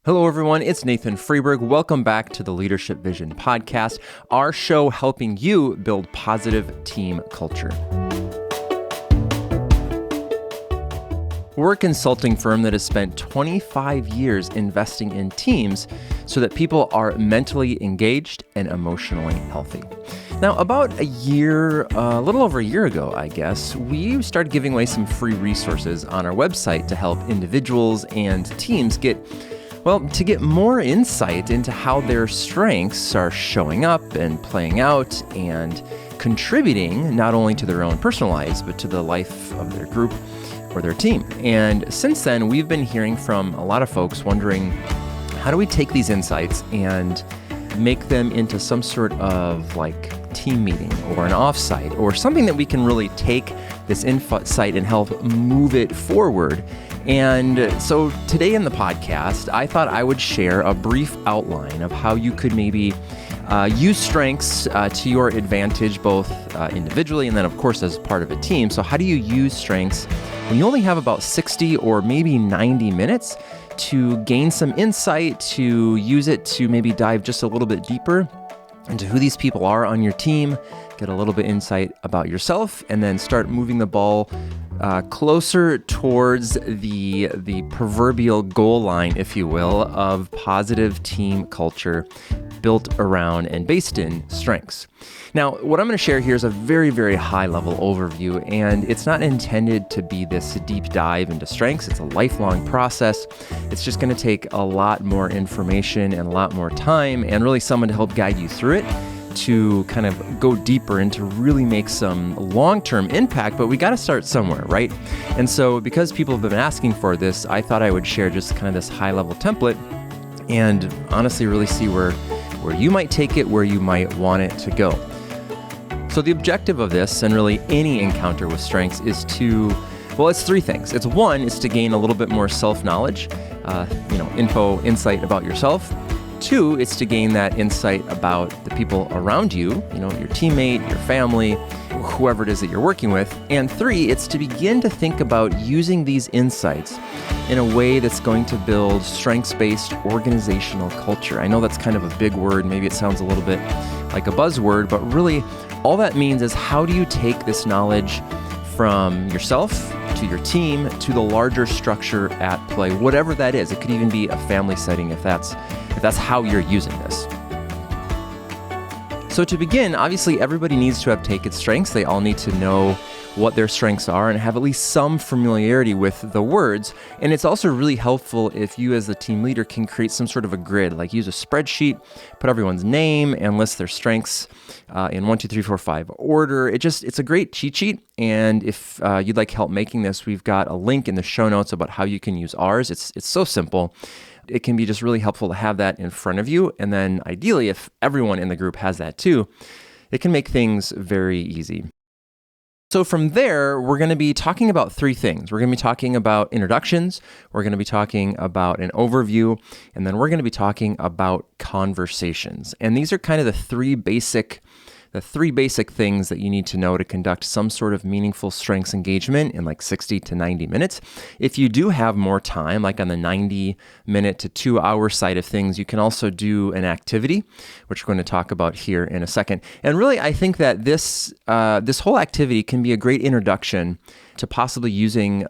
Hello, everyone. It's Nathan Freeberg. Welcome back to the Leadership Vision podcast, our show helping you build positive team culture. We're a consulting firm that has spent 25 years investing in teams so that people are mentally engaged and emotionally healthy. Now, about a little over a year ago, I guess, we started giving away some free resources on our website to help individuals and teams get more insight into how their strengths are showing up and playing out and contributing not only to their own personal lives, but to the life of their group or their team. And since then, we've been hearing from a lot of folks wondering, how do we take these insights and make them into some sort of team meeting or an offsite or something that we can really take this insight and help move it forward. And so today in the podcast, I thought I would share a brief outline of how you could maybe use strengths to your advantage, both individually and then, of course, as part of a team. So how do you use strengths when you only have about 60 or maybe 90 minutes to gain some insight, to use it to maybe dive just a little bit deeper into who these people are on your team, get a little bit insight about yourself, and then start moving the ball closer towards the proverbial goal line, if you will, of positive team culture built around and based in strengths. Now, what I'm going to share here is a very, very high-level overview, and it's not intended to be this deep dive into strengths. It's a lifelong process. It's just going to take a lot more information and a lot more time and really someone to help guide you through it, to kind of go deeper and to really make some long-term impact, but we got to start somewhere, right? And so because people have been asking for this, I thought I would share just kind of this high-level template and honestly really see where you might take it, where you might want it to go. So the objective of this, and really any encounter with strengths, is it's three things. It's one, is to gain a little bit more self-knowledge, insight about yourself. Two, it's to gain that insight about the people around you, your teammate, your family, whoever it is that you're working with. And three, it's to begin to think about using these insights in a way that's going to build strengths-based organizational culture. I know that's kind of a big word. Maybe it sounds a little bit like a buzzword, but really all that means is, how do you take this knowledge from yourself to your team to the larger structure at play, whatever that is. It could even be a family setting if that's how you're using this. So to begin, obviously everybody needs to have taken strengths. They all need to know what their strengths are and have at least some familiarity with the words. And it's also really helpful if you as the team leader can create some sort of a grid, like use a spreadsheet, put everyone's name and list their strengths in 1, 2, 3, 4, 5 order. It's a great cheat sheet. And if you'd like help making this, we've got a link in the show notes about how you can use ours. It's so simple. It can be just really helpful to have that in front of you. And then ideally, if everyone in the group has that too, it can make things very easy. So from there, we're going to be talking about three things. We're going to be talking about introductions, we're going to be talking about an overview, and then we're going to be talking about conversations. And these are kind of the three basic things that you need to know to conduct some sort of meaningful strengths engagement in 60 to 90 minutes. If you do have more time, like on the 90-minute to 2-hour side of things, you can also do an activity, which we're going to talk about here in a second. And really, I think that this whole activity can be a great introduction to possibly using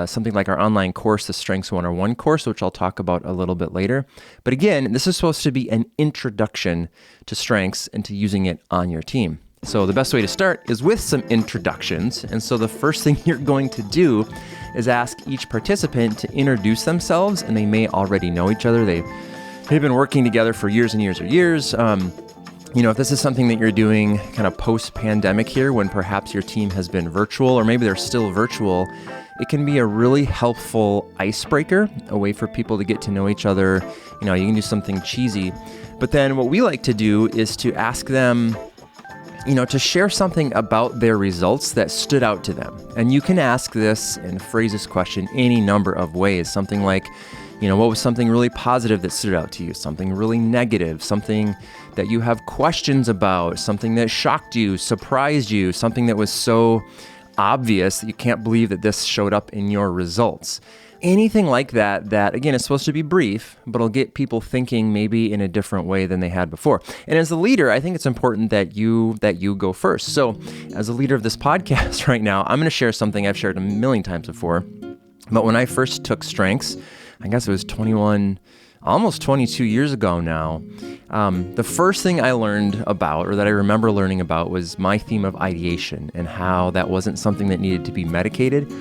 something like our online course, the Strengths 101 course, which I'll talk about a little bit later. But again, this is supposed to be an introduction to strengths and to using it on your team. So the best way to start is with some introductions. And so the first thing you're going to do is ask each participant to introduce themselves, and they may already know each other. They've been working together for years and years or years. If this is something that you're doing kind of post-pandemic here, when perhaps your team has been virtual or maybe they're still virtual, it can be a really helpful icebreaker, a way for people to get to know each other. You can do something cheesy. But then what we like to do is to ask them, to share something about their results that stood out to them. And you can ask this and phrase this question any number of ways. Something like, what was something really positive that stood out to you? Something really negative, something that you have questions about, something that shocked you, surprised you, something that was so obvious that you can't believe that this showed up in your results. anything like that, that again is supposed to be brief, but it'll get people thinking maybe in a different way than they had before. And as a leader, I think it's important that you go first. So as a leader of this podcast right now, I'm going to share something I've shared a million times before. But when I first took Strengths, I guess it was 21, almost 22 years ago now, the first thing I learned about, or that I remember learning about, was my theme of ideation and how that wasn't something that needed to be medicated,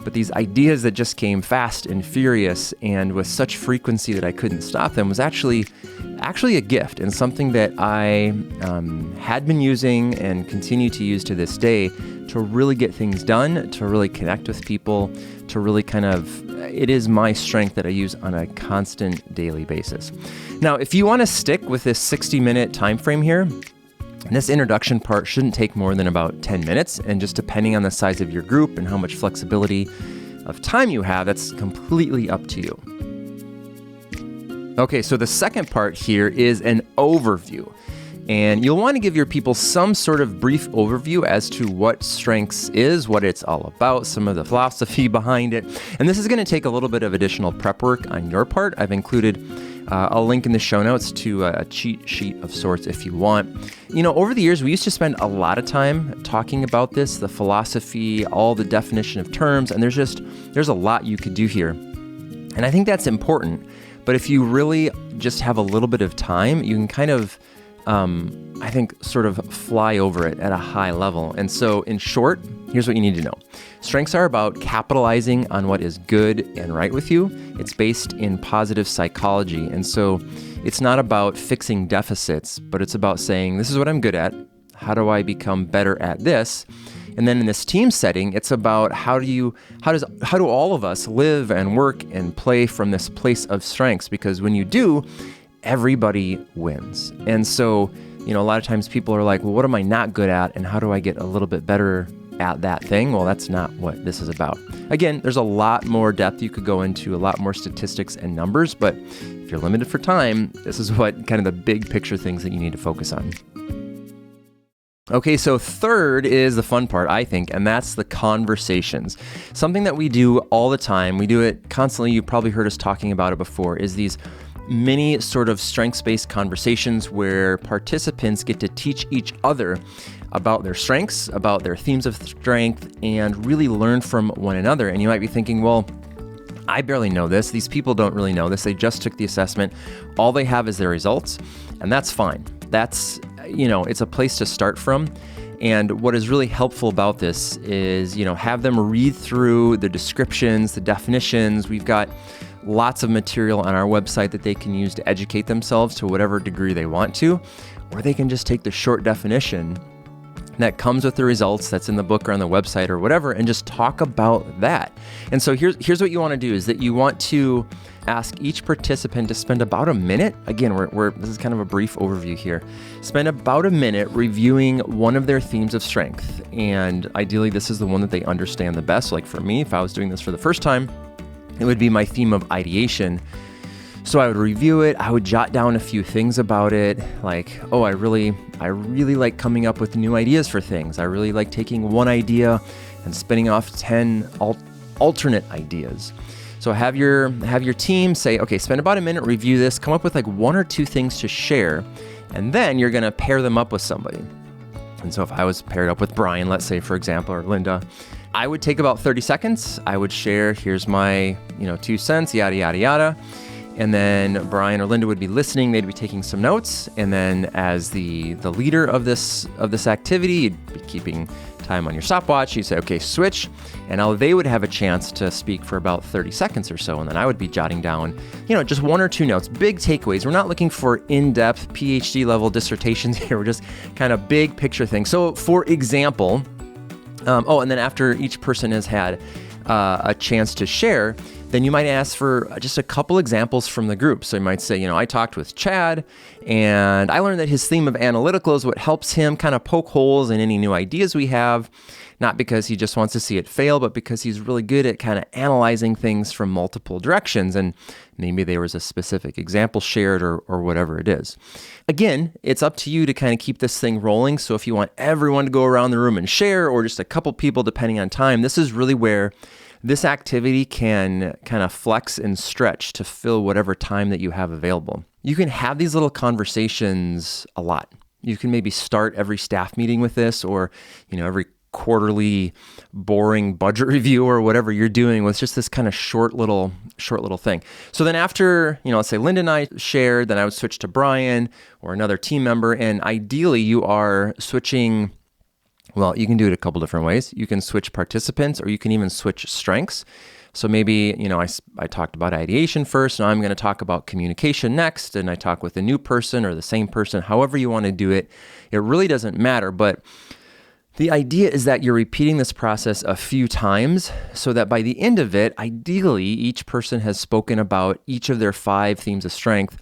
but these ideas that just came fast and furious and with such frequency that I couldn't stop them was actually a gift, and something that I had been using and continue to use to this day to really get things done, to really connect with people, to really it is my strength that I use on a constant daily basis. Now, if you want to stick with this 60-minute time frame here, this introduction part shouldn't take more than about 10 minutes, and just depending on the size of your group and how much flexibility of time you have, that's completely up to you. Okay, so the second part here is an overview. And you'll want to give your people some sort of brief overview as to what Strengths is, what it's all about, some of the philosophy behind it. And this is going to take a little bit of additional prep work on your part. I've included a link in the show notes to a cheat sheet of sorts if you want. Over the years, we used to spend a lot of time talking about this, the philosophy, all the definition of terms, and there's a lot you could do here. And I think that's important. But if you really just have a little bit of time, you can sort of fly over it at a high level. And so in short, here's what you need to know. Strengths are about capitalizing on what is good and right with you. It's based in positive psychology. And so it's not about fixing deficits, but it's about saying, this is what I'm good at. How do I become better at this? And then in this team setting, it's about how do all of us live and work and play from this place of strengths? Because when you do, everybody wins. And so, a lot of times people are like, well, what am I not good at? And how do I get a little bit better at that thing? Well, that's not what this is about. Again, there's a lot more depth you could go into, a lot more statistics and numbers, but if you're limited for time, this is what kind of the big picture things that you need to focus on. Okay, so third is the fun part, I think, and that's the conversations. Something that we do all the time, we do it constantly, you've probably heard us talking about it before, is these mini sort of strengths-based conversations where participants get to teach each other about their strengths, about their themes of strength, and really learn from one another. And you might be thinking, well, I barely know this. These people don't really know this. They just took the assessment. All they have is their results, and that's fine. That's, it's a place to start from. And what is really helpful about this is, have them read through the descriptions, the definitions. We've got lots of material on our website that they can use to educate themselves to whatever degree they want to, or they can just take the short definition that comes with the results that's in the book or on the website or whatever, and just talk about that. And so here's what you want to do is that you want to ask each participant to spend about a minute. Again, this is kind of a brief overview here. Spend about a minute reviewing one of their themes of strength. And ideally, this is the one that they understand the best. Like for me, if I was doing this for the first time, it would be my theme of ideation. So I would review it. I would jot down a few things about it, like, oh, I really like coming up with new ideas for things. I really like taking one idea and spinning off 10 alternate ideas. So have your team say, okay, spend about a minute, review this, come up with like one or two things to share, and then you're gonna pair them up with somebody. And so if I was paired up with Brian, let's say, for example, or Linda, I would take about 30 seconds. I would share, here's my, 2 cents, yada, yada, yada. And then Brian or Linda would be listening. They'd be taking some notes. And then as the leader of this activity, you'd be keeping time on your stopwatch. You'd say, okay, switch. And now they would have a chance to speak for about 30 seconds or so. And then I would be jotting down, just 1 or 2 notes, big takeaways. We're not looking for in-depth PhD level dissertations here. We're just kind of big picture things. So for example, and then after each person has had a chance to share, then you might ask for just a couple examples from the group. So you might say, I talked with Chad, and I learned that his theme of analytical is what helps him kind of poke holes in any new ideas we have, not because he just wants to see it fail, but because he's really good at kind of analyzing things from multiple directions. And maybe there was a specific example shared or whatever it is. Again, it's up to you to kind of keep this thing rolling. So if you want everyone to go around the room and share, or just a couple people depending on time, this is really where This activity can kind of flex and stretch to fill whatever time that you have available. You can have these little conversations a lot. You can maybe start every staff meeting with this, or, every quarterly boring budget review or whatever you're doing with just this kind of short little thing. So then after, let's say Linda and I shared, then I would switch to Brian or another team member. And ideally you are switching. Well, you can do it a couple different ways. You can switch participants, or you can even switch strengths. So maybe, I talked about ideation first. Now I'm going to talk about communication next. And I talk with a new person or the same person, however you want to do it. It really doesn't matter. But the idea is that you're repeating this process a few times so that by the end of it, ideally, each person has spoken about each of their 5 themes of strength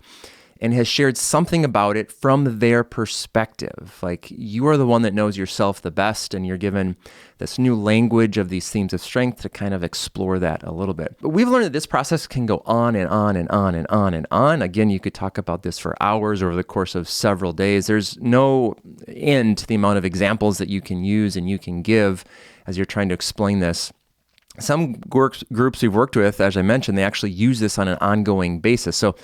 and has shared something about it from their perspective. Like, you are the one that knows yourself the best, and you're given this new language of these themes of strength to kind of explore that a little bit. But we've learned that this process can go on and on and on and on and on. Again, you could talk about this for hours over the course of several days. There's no end to the amount of examples that you can use and you can give as you're trying to explain this. Some groups we've worked with, as I mentioned, they actually use this on an ongoing basis. So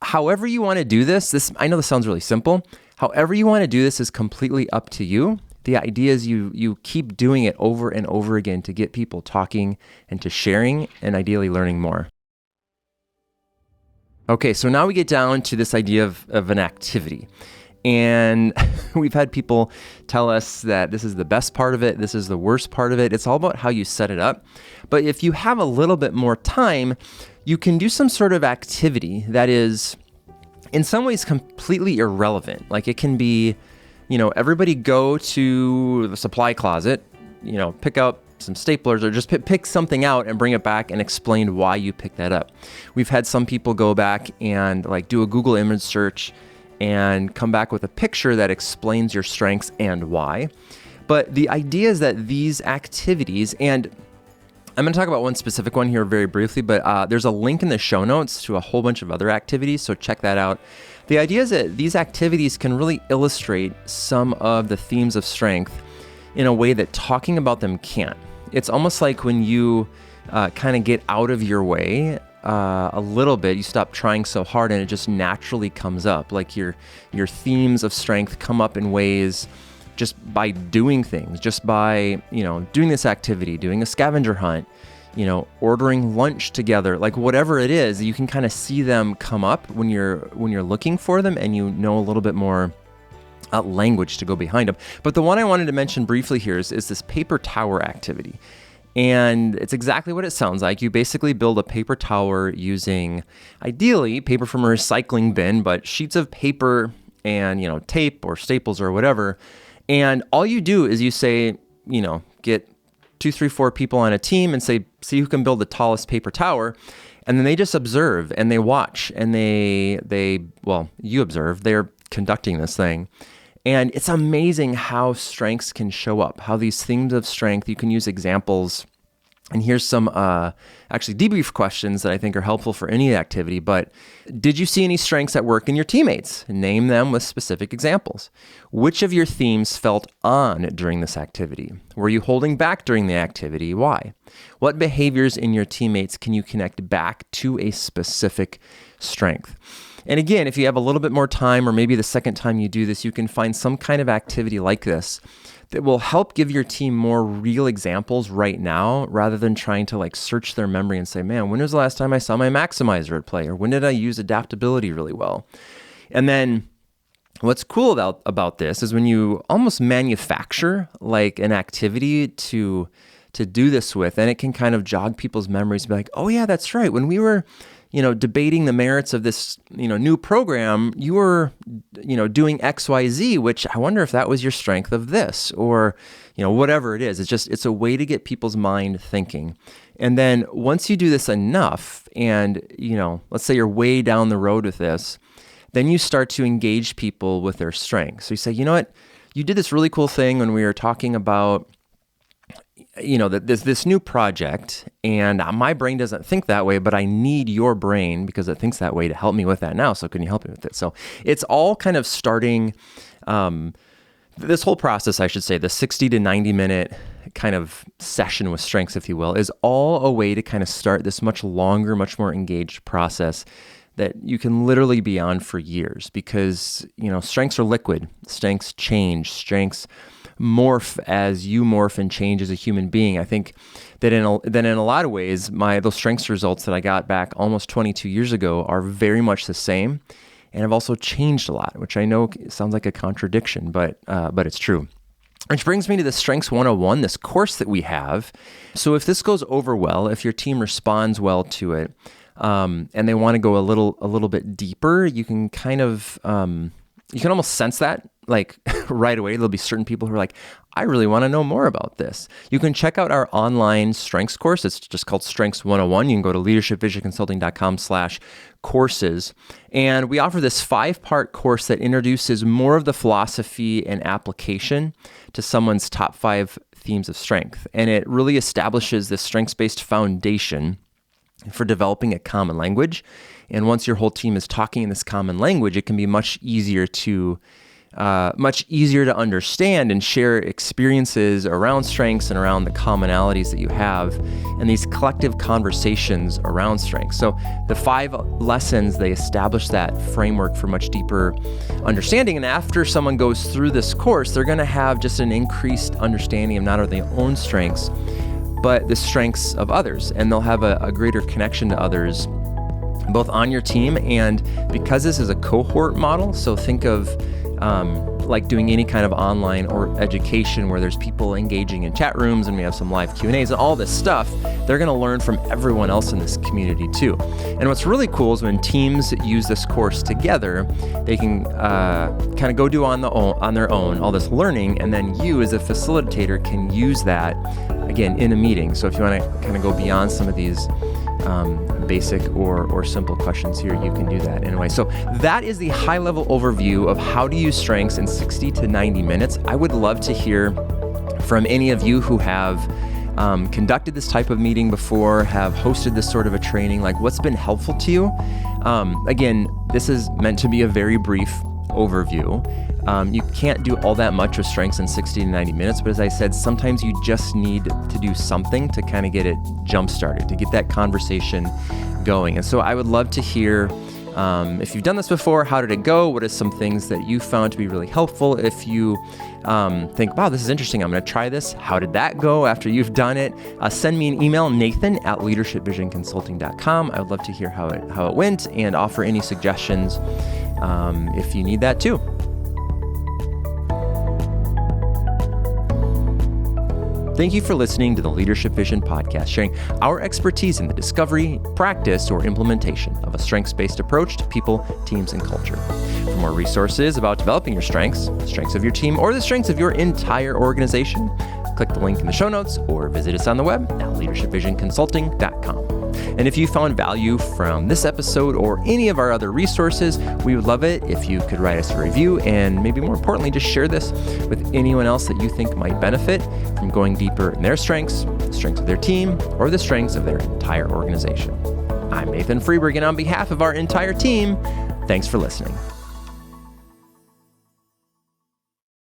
however you want to do this, I know this sounds really simple. However you want to do this is completely up to you. The idea is you keep doing it over and over again to get people talking and to sharing and ideally learning more. Okay, so now we get down to this idea of an activity. And we've had people tell us that this is the best part of it, this is the worst part of it. It's all about how you set it up. But if you have a little bit more time, you can do some sort of activity that is in some ways completely irrelevant. Like, it can be, everybody go to the supply closet, pick out some staplers, or just pick something out and bring it back and explain why you picked that up. We've had some people go back and do a Google image search and come back with a picture that explains your strengths and why. But the idea is that these activities, and I'm going to talk about one specific one here very briefly, but there's a link in the show notes to a whole bunch of other activities, so check that out. The idea is that these activities can really illustrate some of the themes of strength in a way that talking about them can't. It's almost like when you kind of get out of your way a little bit, you stop trying so hard and it just naturally comes up. Like your themes of strength come up in ways just by doing things, just by, doing this activity, doing a scavenger hunt, ordering lunch together, like whatever it is, you can kind of see them come up when you're looking for them, and a little bit more language to go behind them. But the one I wanted to mention briefly here is this paper tower activity. And it's exactly what it sounds like. You basically build a paper tower using, ideally, paper from a recycling bin, but sheets of paper and, tape or staples or whatever. And all you do is you say, get 2, 3, 4 people on a team and see who can build the tallest paper tower. And then they just observe and they watch and you observe, they're conducting this thing. And it's amazing how strengths can show up, how these themes of strength, you can use examples. And here's some actually debrief questions that I think are helpful for any activity. But did you see any strengths at work in your teammates? Name them with specific examples. Which of your themes felt on during this activity? Were you holding back during the activity? Why? What behaviors in your teammates can you connect back to a specific strength? And again, if you have a little bit more time, or maybe the second time you do this, you can find some kind of activity like this that will help give your team more real examples right now, rather than trying to search their memory and say, man, when was the last time I saw my maximizer at play? Or when did I use adaptability really well? And then what's cool about this is when you almost manufacture an activity to do this with, and it can kind of jog people's memories, be like, oh yeah, that's right. When we were debating the merits of this, new program, you were, doing XYZ, which I wonder if that was your strength of this, or, whatever it is. It's a way to get people's mind thinking. And then once you do this enough and, let's say you're way down the road with this, then you start to engage people with their strengths. So you say, you know what, you did this really cool thing when we were talking about this new project, and my brain doesn't think that way, but I need your brain because it thinks that way to help me with that now. So can you help me with it? So it's all kind of starting this whole process, I should say, the 60 to 90 minute kind of session with strengths, if you will, is all a way to kind of start this much longer, much more engaged process that you can literally be on for years, because, strengths are liquid. Strengths change. Strengths morph as you morph and change as a human being. I think that in a lot of ways, those strengths results that I got back almost 22 years ago are very much the same, and have also changed a lot, which I know sounds like a contradiction, but it's true. Which brings me to the Strengths 101, this course that we have. So if this goes over well, if your team responds well to it, and they want to go a little bit deeper, you can kind of, you can almost sense that like right away. There'll be certain people who are like, I really want to know more about this. You can check out our online strengths course. It's just called Strengths 101. You can go to leadershipvisionconsulting.com/courses. And we offer this 5-part course that introduces more of the philosophy and application to someone's top 5 themes of strength. And it really establishes this strengths-based foundation for developing a common language. And once your whole team is talking in this common language, it can be much easier to understand and share experiences around strengths and around the commonalities that you have, and these collective conversations around strengths. So the 5 lessons, they establish that framework for much deeper understanding. And after someone goes through this course, they're going to have just an increased understanding of not only their own strengths, but the strengths of others. And they'll have a greater connection to others, both on your team, and because this is a cohort model, so think of like doing any kind of online or education where there's people engaging in chat rooms and we have some live Q&As and all this stuff, they're going to learn from everyone else in this community too. And what's really cool is when teams use this course together, they can kind of go do on their own all this learning, and then you as a facilitator can use that again in a meeting. So if you want to kind of go beyond some of these basic or simple questions here, you can do that anyway. So that is the high-level overview of how to use strengths in 60 to 90 minutes. I would love to hear from any of you who have conducted this type of meeting before, have hosted this sort of a training, like what's been helpful to you. Again, this is meant to be a very brief overview. You can't do all that much with strengths in 60 to 90 minutes, but as I said, sometimes you just need to do something to kind of get it jump-started, to get that conversation going. And so I would love to hear, if you've done this before, how did it go? What are some things that you found to be really helpful? If you think, wow, this is interesting, I'm going to try this. How did that go after you've done it? Send me an email, nathan@leadershipvisionconsulting.com. I would love to hear how it went and offer any suggestions if you need that too. Thank you for listening to the Leadership Vision podcast, sharing our expertise in the discovery, practice, or implementation of a strengths-based approach to people, teams, and culture. For more resources about developing your strengths, the strengths of your team, or the strengths of your entire organization, click the link in the show notes or visit us on the web at leadershipvisionconsulting.com. And if you found value from this episode or any of our other resources, we would love it if you could write us a review, and maybe more importantly, just share this with anyone else that you think might benefit from going deeper in their strengths, the strengths of their team, or the strengths of their entire organization. I'm Nathan Freeberg, and on behalf of our entire team, thanks for listening.